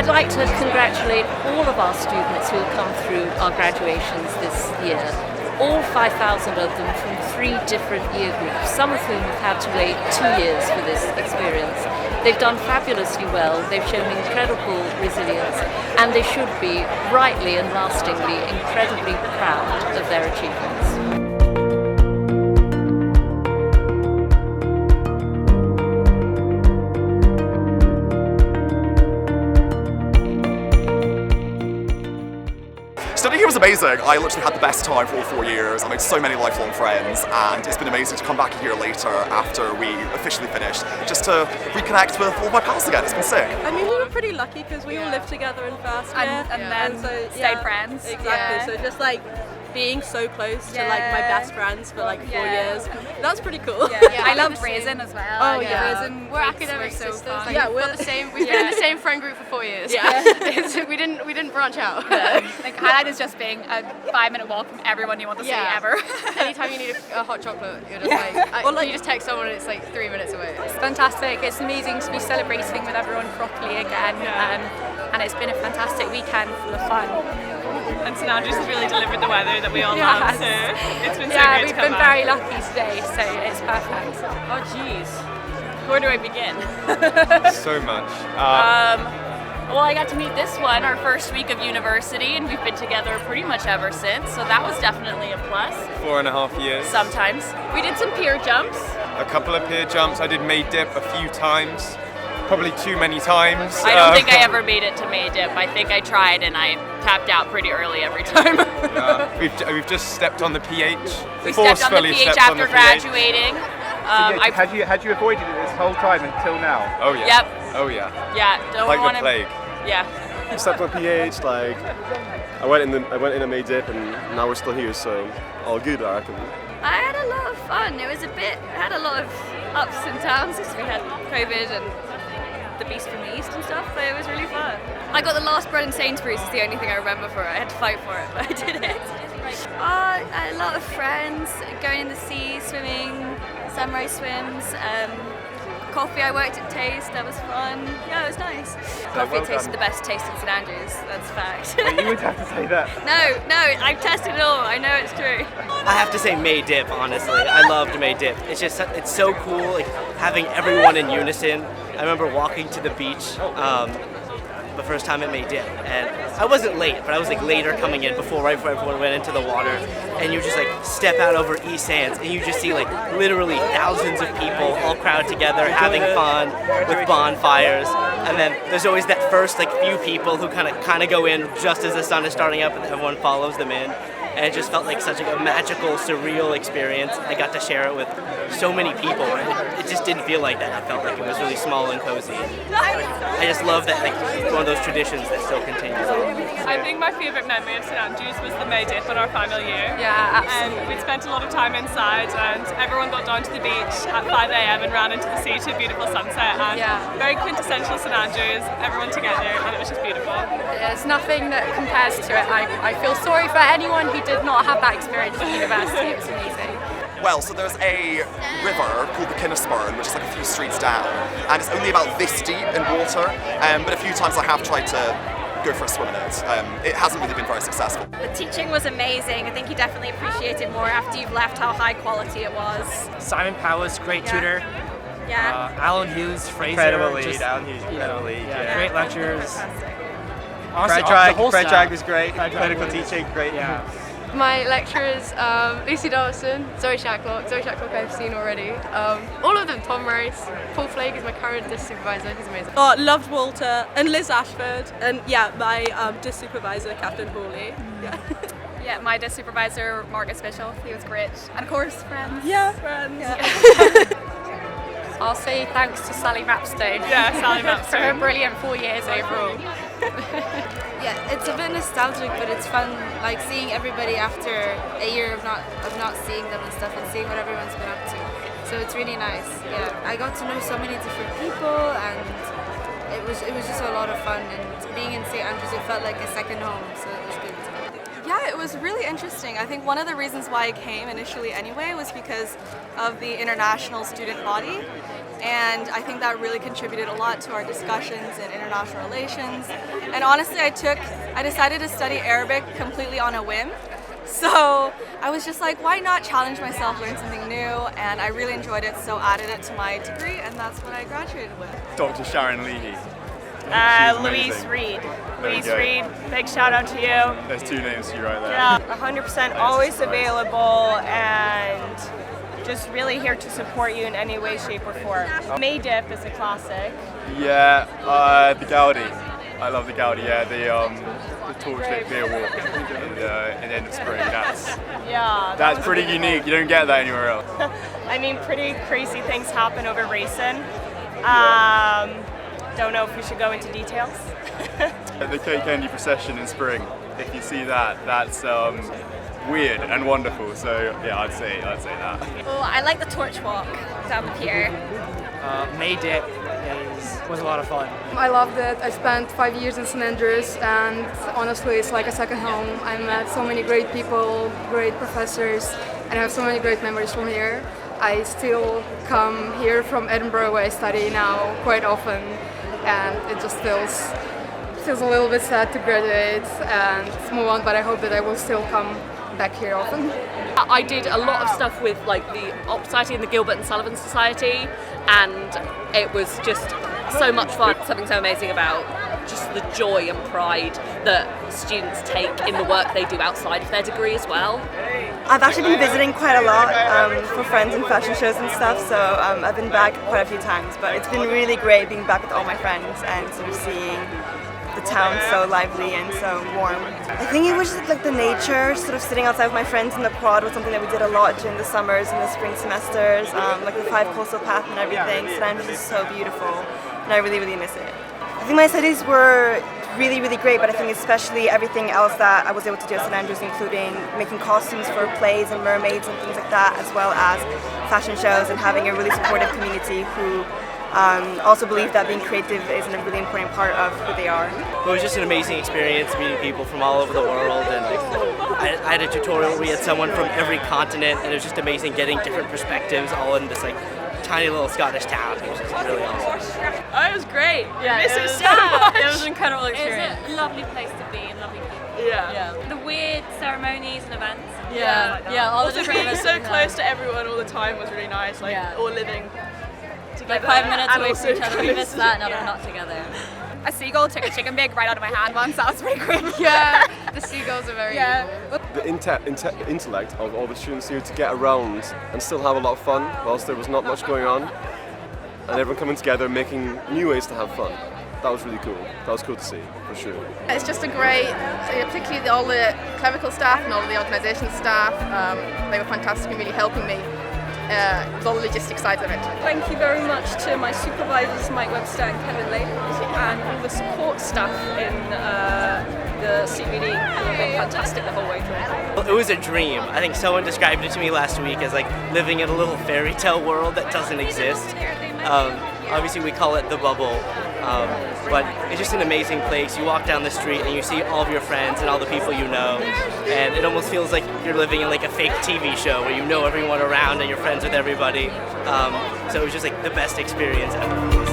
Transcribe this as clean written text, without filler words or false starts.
I'd like to congratulate all of our students who have come through our graduations this year. All 5,000 of them from 3 different year groups, some of whom have had to wait 2 years for this experience. They've done fabulously well, they've shown incredible resilience, and they should be, rightly and lastingly, incredibly proud of their achievements. Studying here was amazing. I literally had the best time for all 4 years. I made so many lifelong friends, and it's been amazing to come back a year later after we officially finished, just to reconnect with all my pals again. It's been sick. I mean, we were pretty lucky because we all lived together in first year, and then so, stayed friends. Exactly. So just like being so close to like my best friends for like 4 years, that's pretty cool. I loved Raisin as well. Oh yeah, Raisin, we're academic sisters. Like, yeah, we've got the same. We've been in the same friend group for 4 years. Yeah. we didn't branch out. Like highlight is just being a 5-minute walk from everyone you want to see ever. Anytime you need a hot chocolate, you're just like, you just text someone and it's like 3 minutes away. It's fantastic. It's amazing to be celebrating with everyone properly again, and it's been a fantastic weekend full of fun. And St Andrews has really delivered the weather that we all love, so it's been so great to we've come been back. very lucky today, so it's perfect. Oh jeez, where do I begin? So much. Well, I got to meet this one our first week of university, and we've been together pretty much ever since, so that was definitely a plus. 4.5 years. Sometimes. We did some pier jumps. A couple of pier jumps. I did May Dip a few times. Probably too many times. I don't think I ever made it to May Dip. I think I tried and I tapped out pretty early every time. We've just stepped on the PH. We stepped on the PH after graduating. Had you avoided it this whole time until now? Oh yeah. Yep. Oh yeah. Yeah. Don't Like want the plague. Yeah. I stepped on PH, like I went in a May Dip, and now we're still here, so all good, I reckon. I had a lot of fun. It was had a lot of ups and downs because we had COVID and the Beast from the East and stuff, but it was really fun. I got the last bread in Sainsbury's is the only thing I remember for it. I had to fight for it, but I did it. I had a lot of friends going in the sea, swimming, samurai swims, coffee. I worked at Taste, that was fun. Yeah, it was nice. Coffee tasted the best taste in St Andrews, that's a fact. You would have to say that. No, I've tested it all, I know it's true. I have to say May Dip, honestly. I loved May Dip. It's so cool, like having everyone in unison. I remember walking to the beach the first time at May Dip, and I wasn't late, but I was like later coming in right before everyone went into the water, and you just like step out over East Sands, and you just see like literally thousands of people all crowded together having fun with bonfires, and then there's always that first like few people who kind of go in just as the sun is starting up, and everyone follows them in. And it just felt like such a magical, surreal experience. I got to share it with so many people. It just didn't feel like that. It felt like it was really small and cozy. I just love that, like, one of those traditions that still continues on. I think my favourite memory of St Andrews was the May Dip on our final year. Yeah, absolutely. And we'd spent a lot of time inside, and everyone got down to the beach at 5 a.m. and ran into the sea to a beautiful sunset. And very quintessential St Andrews, everyone together, and it was just beautiful. There's nothing that compares to it. I feel sorry for anyone who did not have that experience at university. It was amazing. Well, so there's a river called the Kinnisburn, which is like a few streets down, and it's only about this deep in water, but a few times I have tried to go for a swim in it. It hasn't really been very successful. The teaching was amazing. I think you definitely appreciate it more after you've left how high quality it was. Simon Powers, great tutor. Yeah. Alan Hughes, Fraser. Incredible lead, Alan Hughes, incredible lead. Yeah. Great lectures. Fred Drag was great. Clinical teaching, great. Yeah. My lecturers, Lucy Dawson, Zoe Shacklock I've seen already. All of them, Tom Rice, Paul Flake is my current disc supervisor, he's amazing. Oh, loved Walter and Liz Ashford, and my disc supervisor, Captain Hawley. Yeah, my disc supervisor, Margaret Spishel, he was great. And of course, friends. Yeah, friends. I'll say thanks to Sally Mapstone. Yeah, Sally Mapstone. For her brilliant 4 years overall. Yeah, it's a bit nostalgic, but it's fun, like seeing everybody after a year of not seeing them and stuff, and seeing what everyone's been up to. So it's really nice. Yeah, I got to know so many different people, and it was just a lot of fun. And being in St Andrews, it felt like a second home, so it was good. Yeah, it was really interesting. I think one of the reasons why I came initially anyway was because of the international student body. and I think that really contributed a lot to our discussions in international relations. And honestly, I decided to study Arabic completely on a whim. So I was just like, why not challenge myself, learn something new, and I really enjoyed it, so added it to my degree, and that's what I graduated with. Dr. Sharon Leahy. Louise Reed. Louise Reed, big shout out to you. There's two names to you right there. Yeah, 100% always available and just really here to support you in any way, shape or form. May Dip is a classic. Yeah, the Gaudi. I love the Gaudi, yeah, the torch-lit beer walk in the end of spring. That's pretty unique, you don't get that anywhere else. I mean, pretty crazy things happen over racing. Don't know if we should go into details. The Cake Candy procession in spring, if you see that, that's weird and wonderful, so yeah, I'd say that. Well, I like the torch walk down the pier. May Dip was a lot of fun. I loved it. I spent 5 years in St. Andrews, and honestly it's like a second home. I met so many great people, great professors, and I have so many great memories from here. I still come here from Edinburgh, where I study now, quite often, and it just feels a little bit sad to graduate and move on, but I hope that I will still come back here often. I did a lot of stuff with like the Op Society and the Gilbert and Sullivan Society, and it was just so much fun. Something so amazing about just the joy and pride that students take in the work they do outside of their degree as well. I've actually been visiting quite a lot for friends and fashion shows and stuff, so I've been back quite a few times, but it's been really great being back with all my friends and sort of seeing the town so lively and so warm. I think it was just like the nature, sort of sitting outside with my friends in the quad was something that we did a lot during the summers and the spring semesters, like the 5 coastal path and everything. St. Andrews is so beautiful and I really, really miss it. I think my studies were really, really great, but I think especially everything else that I was able to do at St. Andrews, including making costumes for plays and mermaids and things like that, as well as fashion shows and having a really supportive community who also believe that being creative is a really important part of who they are. It was just an amazing experience meeting people from all over the world, and I had a tutorial where we had someone from every continent, and it was just amazing getting different perspectives all in this like tiny little Scottish town. It was just really awesome. Oh, it was great. Yeah, I miss it so much. It was an incredible experience. It was a lovely place to be and lovely people. Yeah. The weird ceremonies and events. All the different being so close to everyone all the time was really nice. Like all living together. Like 5 minutes and away from each other. We close. missed that now we're not together. A seagull took a chicken big right out of my hand once. That was pretty cool. Yeah, the seagulls are very evil. The intellect of all the students here to get around and still have a lot of fun whilst there was not much going on, and everyone coming together making new ways to have fun. That was really cool. That was cool to see, for sure. It's just a great, particularly all the clerical staff and all the organisation staff, they were fantastic and really helping me with all the logistics sides of it. Thank you very much to my supervisors, Mike Webster and Kevin Lake, and all the support staff in the CBD, and they've been fantastic the whole way through. Well, it was a dream. I think someone described it to me last week as like living in a little fairy tale world that doesn't exist. Obviously we call it the bubble, but it's just an amazing place. You walk down the street and you see all of your friends and all the people you know, and it almost feels like you're living in like a fake TV show where you know everyone around and you're friends with everybody. So it was just like the best experience ever.